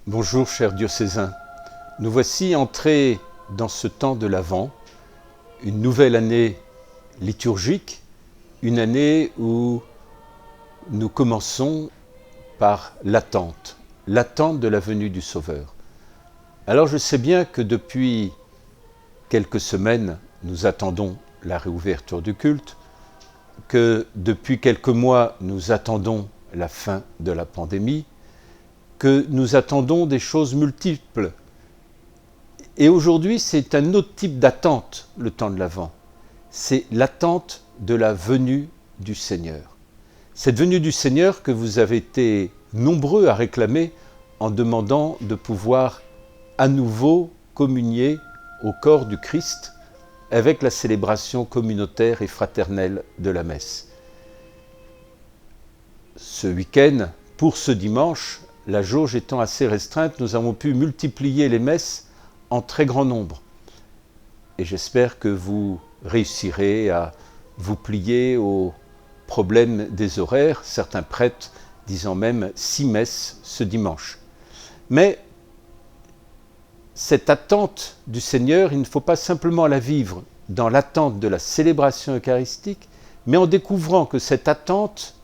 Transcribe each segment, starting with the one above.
Bonjour chers diocésains, nous voici entrés dans ce temps de l'Avent, une nouvelle année liturgique, une année où nous commençons par l'attente de la venue du Sauveur. Alors je sais bien que depuis quelques semaines, nous attendons la réouverture du culte, que depuis quelques mois, nous attendons la fin de la pandémie, que nous attendons des choses multiples. Et aujourd'hui, c'est un autre type d'attente, le temps de l'Avent. C'est l'attente de la venue du Seigneur. Cette venue du Seigneur que vous avez été nombreux à réclamer en demandant de pouvoir à nouveau communier au corps du Christ avec la célébration communautaire et fraternelle de la messe. Ce week-end, pour ce dimanche, la jauge étant assez restreinte, nous avons pu multiplier les messes en très grand nombre. Et j'espère que vous réussirez à vous plier au problème des horaires, certains prêtres disant même 6 messes ce dimanche. Mais cette attente du Seigneur, il ne faut pas simplement la vivre dans l'attente de la célébration eucharistique, mais en découvrant que cette attente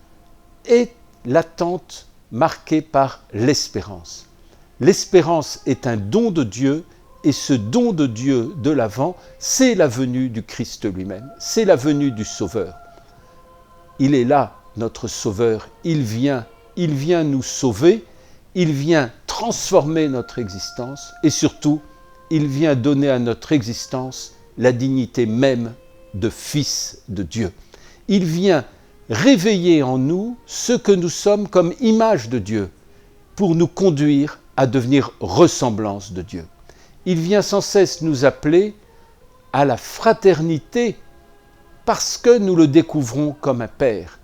est l'attente marquée par l'espérance. L'espérance est un don de Dieu, et ce don de Dieu de l'Avent, c'est la venue du Christ lui-même, c'est la venue du Sauveur. Il est là, notre Sauveur, il vient nous sauver, il vient transformer notre existence, et surtout, il vient donner à notre existence la dignité même de Fils de Dieu. Il vient réveiller en nous ce que nous sommes comme image de Dieu pour nous conduire à devenir ressemblance de Dieu. Il vient sans cesse nous appeler à la fraternité parce que nous le découvrons comme un Père.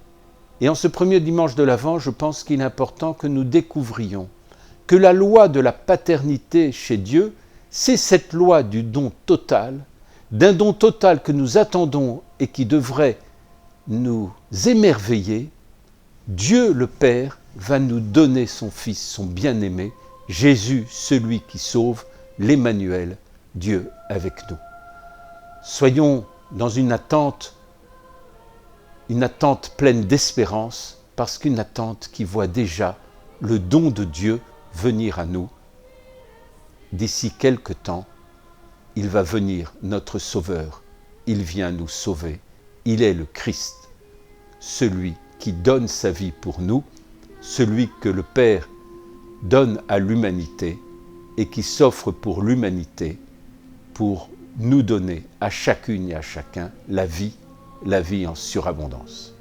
Et en ce premier dimanche de l'Avent, je pense qu'il est important que nous découvrions que la loi de la paternité chez Dieu, c'est cette loi du don total, d'un don total que nous attendons et qui devrait nous émerveiller. Dieu le Père va nous donner son Fils, son bien-aimé, Jésus, celui qui sauve, l'Emmanuel, Dieu avec nous. Soyons dans une attente pleine d'espérance, parce qu'une attente qui voit déjà le don de Dieu venir à nous. D'ici quelque temps, il va venir notre Sauveur, il vient nous sauver. Il est le Christ, celui qui donne sa vie pour nous, celui que le Père donne à l'humanité et qui s'offre pour l'humanité pour nous donner à chacune et à chacun la vie en surabondance.